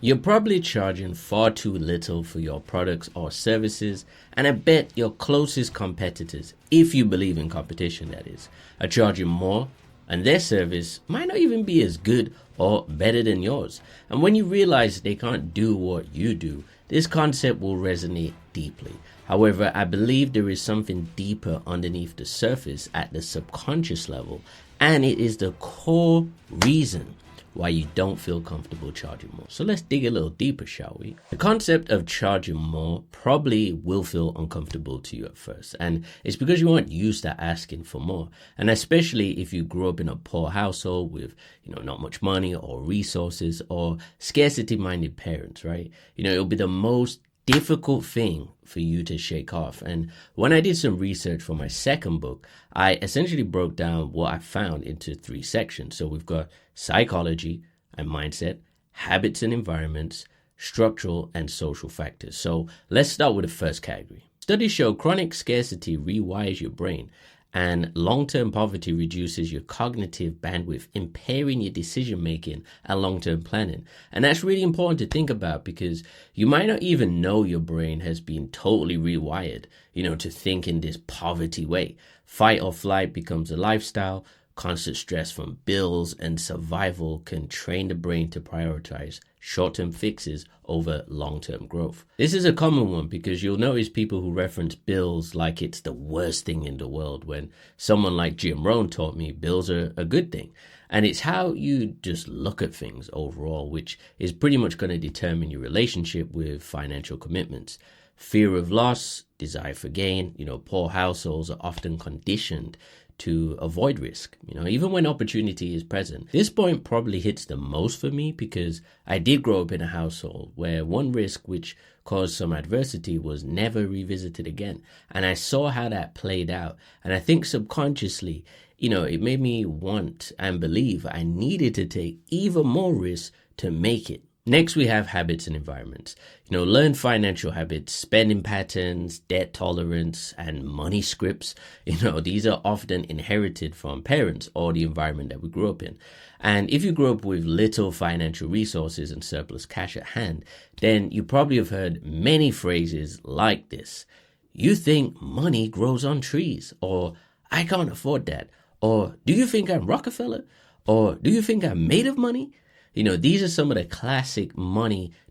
You're probably charging far too little for your products or services, and I bet your closest competitors, if you believe in competition that is, are charging more, and their service might not even be as good or better than yours. And when you realize they can't do what you do, this concept will resonate deeply. However, I believe there is something deeper underneath the surface at the subconscious level, and it is the core reason why you don't feel comfortable charging more. So let's dig a little deeper, shall we? The concept of charging more probably will feel uncomfortable to you at first, and it's because you aren't used to asking for more. And especially if you grew up in a poor household with, not much money or resources or scarcity-minded parents, right? It'll be the most difficult thing for you to shake off. And when I did some research for my second book, I essentially broke down what I found into 3 sections. So we've got psychology and mindset, habits and environments, structural and social factors. So let's start with the first category. Studies show chronic scarcity rewires your brain, and long-term poverty reduces your cognitive bandwidth, impairing your decision-making and long-term planning. And that's really important to think about, because you might not even know your brain has been totally rewired, to think in this poverty way. Fight or flight becomes a lifestyle. Constant stress from bills and survival can train the brain to prioritize short-term fixes over long-term growth. This is a common one because you'll notice people who reference bills like it's the worst thing in the world, when someone like Jim Rohn taught me bills are a good thing. And it's how you just look at things overall, which is pretty much going to determine your relationship with financial commitments. Fear of loss, desire for gain, poor households are often conditioned to avoid risk, even when opportunity is present. This point probably hits the most for me because I did grow up in a household where one risk which caused some adversity was never revisited again. And I saw how that played out. And I think subconsciously, it made me want and believe I needed to take even more risks to make it. Next, we have habits and environments. Learn financial habits, spending patterns, debt tolerance, and money scripts. These are often inherited from parents or the environment that we grew up in. And if you grew up with little financial resources and surplus cash at hand, then you probably have heard many phrases like this. You think money grows on trees, or I can't afford that, or do you think I'm Rockefeller, or do you think I'm made of money? These are some of the classic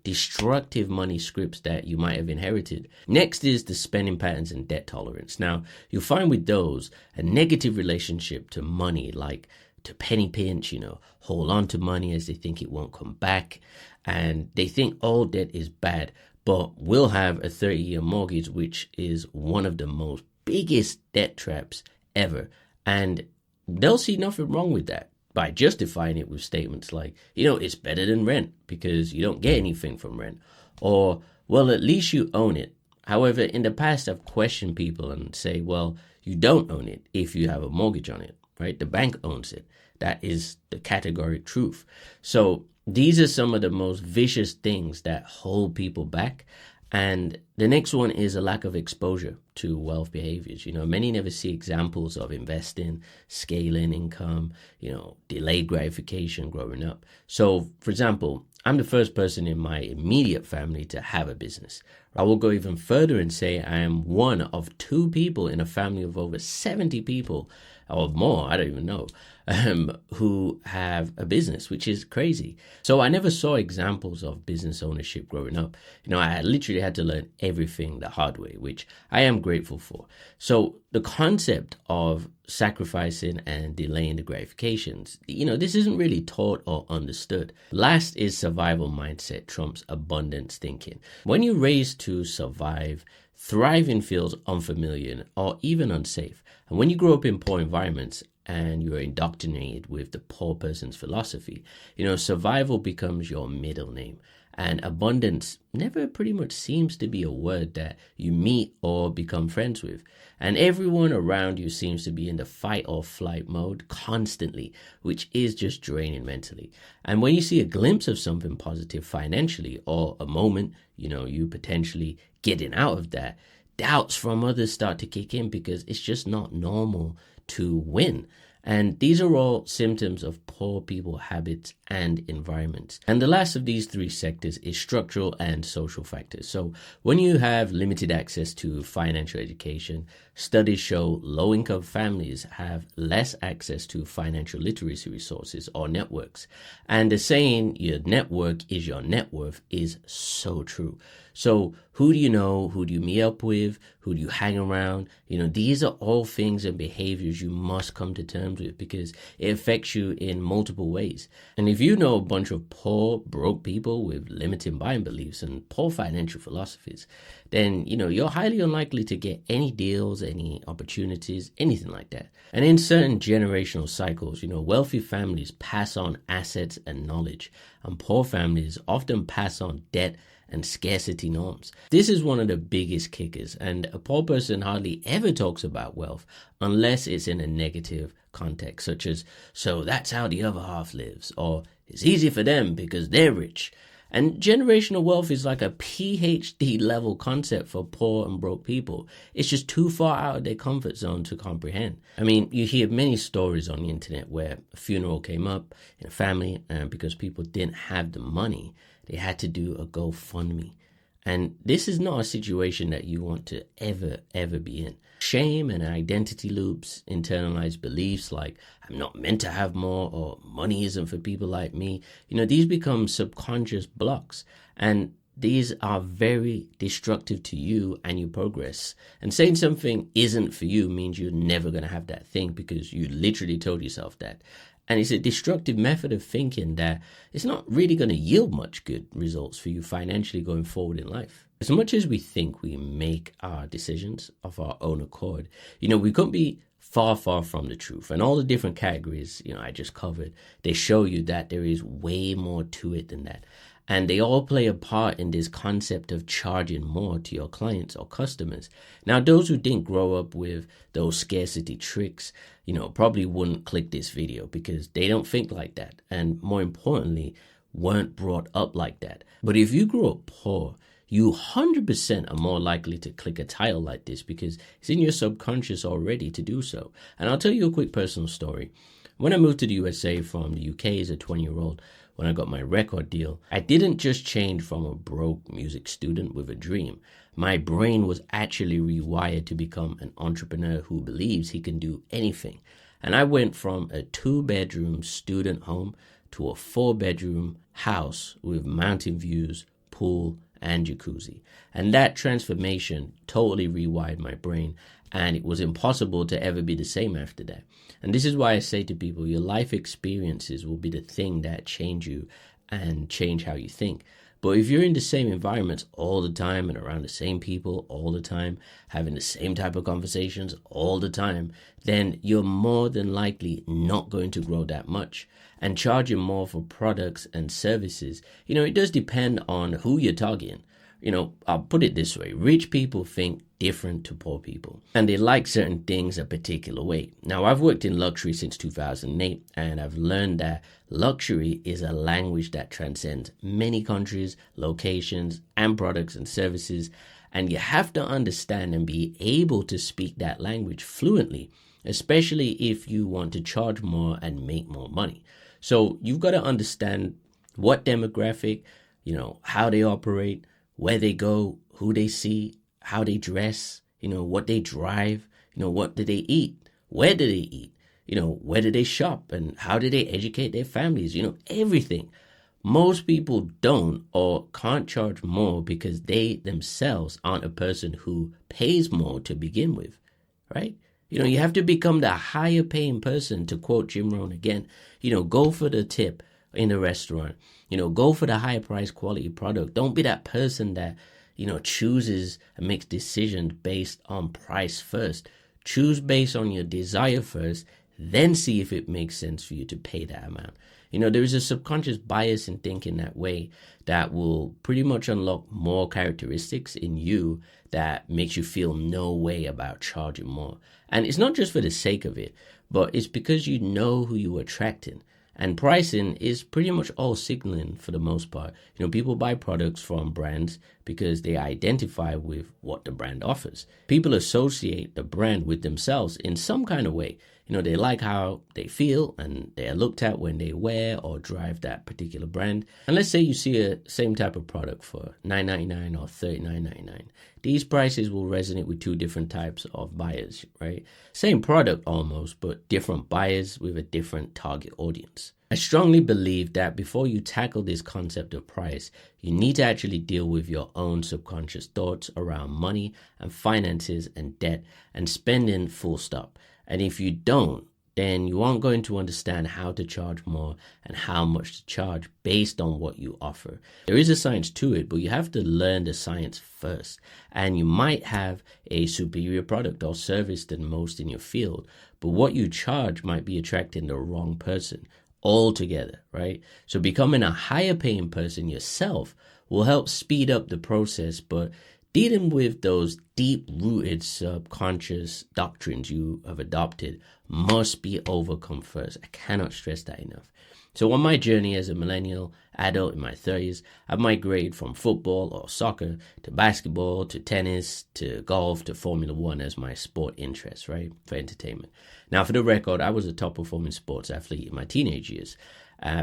destructive money scripts that you might have inherited. Next is the spending patterns and debt tolerance. Now, you'll find with those a negative relationship to money, like to penny pinch, hold on to money as they think it won't come back. And they think all debt is bad, but will have a 30-year mortgage, which is one of the most biggest debt traps ever. And they'll see nothing wrong with that by justifying it with statements like, it's better than rent because you don't get anything from rent. Or, well, at least you own it. However, in the past, I've questioned people and say, well, you don't own it if you have a mortgage on it, right? The bank owns it. That is the categorical truth. So these are some of the most vicious things that hold people back. And the next one is a lack of exposure to wealth behaviors. Many never see examples of investing, scaling income, delayed gratification growing up. So, for example, I'm the first person in my immediate family to have a business. I will go even further and say I am one of 2 people in a family of over 70 people or more, I don't even know, who have a business, which is crazy. So I never saw examples of business ownership growing up. I literally had to learn everything the hard way, which I am grateful for. So the concept of sacrificing and delaying the gratifications, this isn't really taught or understood. Last is survival mindset trumps abundance thinking. When you're raised to survive, thriving feels unfamiliar or even unsafe. And when you grow up in poor environments and you're indoctrinated with the poor person's philosophy, survival becomes your middle name. And abundance never pretty much seems to be a word that you meet or become friends with. And everyone around you seems to be in the fight or flight mode constantly, which is just draining mentally. And when you see a glimpse of something positive financially or a moment, you potentially getting out of that, doubts from others start to kick in because it's just not normal to win. And these are all symptoms of poor people habits and environments. And the last of these three sectors is structural and social factors. So when you have limited access to financial education, studies show low-income families have less access to financial literacy resources or networks. And the saying, your network is your net worth, is so true. So who do you know? Who do you meet up with? Who do you hang around? These are all things and behaviors you must come to terms with because it affects you in multiple ways. And if you know a bunch of poor, broke people with limiting buying beliefs and poor financial philosophies, then, you're highly unlikely to get any deals, any opportunities, anything like that. And in certain generational cycles, wealthy families pass on assets and knowledge, and poor families often pass on debt and scarcity norms. This is one of the biggest kickers, and a poor person hardly ever talks about wealth unless it's in a negative context, such as, so that's how the other half lives, or it's easy for them because they're rich. And generational wealth is like a PhD level concept for poor and broke people. It's just too far out of their comfort zone to comprehend. I mean, you hear many stories on the internet where a funeral came up in a family and because people didn't have the money, they had to do a GoFundMe. And this is not a situation that you want to ever be in. Shame and identity loops, internalized beliefs like I'm not meant to have more or money isn't for people like me, these become subconscious blocks. And these are very destructive to you and your progress. And saying something isn't for you means you're never going to have that thing because you literally told yourself that. And it's a destructive method of thinking that it's not really going to yield much good results for you financially going forward in life. As much as we think we make our decisions of our own accord, we couldn't be far from the truth. And all the different categories, I just covered, they show you that there is way more to it than that. And they all play a part in this concept of charging more to your clients or customers. Now, those who didn't grow up with those scarcity tricks, probably wouldn't click this video because they don't think like that. And more importantly, weren't brought up like that. But if you grew up poor, you 100% are more likely to click a title like this because it's in your subconscious already to do so. And I'll tell you a quick personal story. When I moved to the USA from the UK as a 20-year-old, when I got my record deal, I didn't just change from a broke music student with a dream. My brain was actually rewired to become an entrepreneur who believes he can do anything. And I went from a 2-bedroom student home to a 4-bedroom house with mountain views, pool, and jacuzzi. And that transformation totally rewired my brain, and it was impossible to ever be the same after that. And this is why I say to people, your life experiences will be the thing that change you and change how you think. But if you're in the same environments all the time and around the same people all the time, having the same type of conversations all the time, then you're more than likely not going to grow that much. And charging more for products and services, it does depend on who you're targeting. I'll put it this way. Rich people think different to poor people, and they like certain things a particular way. Now, I've worked in luxury since 2008, and I've learned that luxury is a language that transcends many countries, locations, and products and services, and you have to understand and be able to speak that language fluently, especially if you want to charge more and make more money. So you've got to understand what demographic, how they operate, where they go, who they see, how they dress, what they drive, what do they eat, where do they eat, where do they shop, and how do they educate their families, everything. Most people don't or can't charge more because they themselves aren't a person who pays more to begin with, right? You have to become the higher paying person, to quote Jim Rohn again. Go for the tip in the restaurant. Go for the higher price quality product. Don't be that person that, chooses and makes decisions based on price first. Choose based on your desire first, then see if it makes sense for you to pay that amount. There is a subconscious bias in thinking that way that will pretty much unlock more characteristics in you that makes you feel no way about charging more. And it's not just for the sake of it, but it's because you know who you're attracting. And pricing is pretty much all signaling for the most part. People buy products from brands because they identify with what the brand offers. People associate the brand with themselves in some kind of way. They like how they feel and they're looked at when they wear or drive that particular brand. And let's say you see a same type of product for $9.99 or $39.99. These prices will resonate with two different types of buyers, right? Same product almost, but different buyers with a different target audience. I strongly believe that before you tackle this concept of price, you need to actually deal with your own subconscious thoughts around money and finances and debt and spending, full stop. And if you don't, then you aren't going to understand how to charge more and how much to charge based on what you offer. There is a science to it, but you have to learn the science first. And you might have a superior product or service than most in your field, but what you charge might be attracting the wrong person altogether, right? So becoming a higher paying person yourself will help speed up the process, but dealing with those deep-rooted subconscious doctrines you have adopted must be overcome first. I cannot stress that enough. So on my journey as a millennial adult in my 30s, I've migrated from football or soccer to basketball to tennis to golf to Formula One as my sport interest, right, for entertainment. Now, for the record, I was a top-performing sports athlete in my teenage years,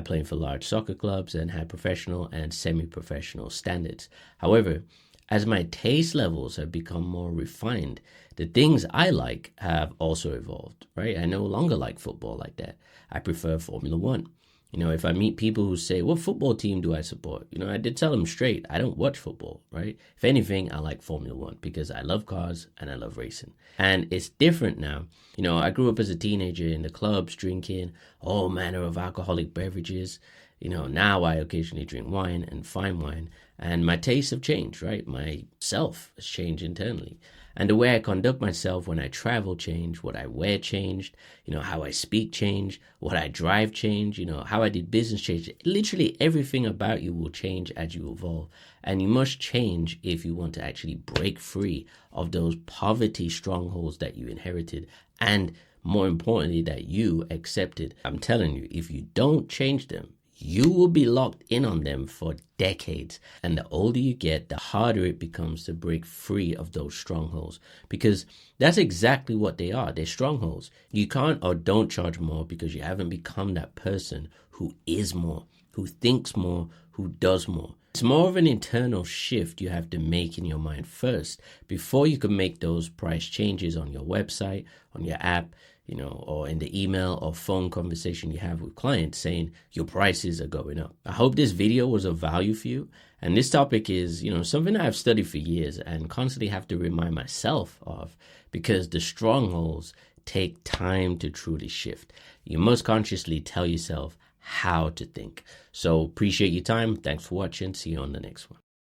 playing for large soccer clubs and had professional and semi-professional standards. However, as my taste levels have become more refined, the things I like have also evolved, right? I no longer like football like that. I prefer Formula One. If I meet people who say, what football team do I support? I did tell them straight, I don't watch football, right? If anything, I like Formula One because I love cars and I love racing. And it's different now. I grew up as a teenager in the clubs, drinking all manner of alcoholic beverages. Now I occasionally drink wine and fine wine, and my tastes have changed, right? Myself has changed internally. And the way I conduct myself when I travel changed, what I wear changed, how I speak changed, what I drive changed, how I did business changed. Literally everything about you will change as you evolve. And you must change if you want to actually break free of those poverty strongholds that you inherited and, more importantly, that you accepted. I'm telling you, if you don't change them, you will be locked in on them for decades. And the older you get, the harder it becomes to break free of those strongholds, because that's exactly what they are. They're strongholds. You can't or don't charge more because you haven't become that person who is more, who thinks more, who does more. It's more of an internal shift you have to make in your mind first before you can make those price changes on your website, on your app, or in the email or phone conversation you have with clients saying your prices are going up. I hope this video was of value for you. And this topic is, something I've studied for years and constantly have to remind myself of, because the strongholds take time to truly shift. You must consciously tell yourself how to think. So appreciate your time. Thanks for watching. See you on the next one.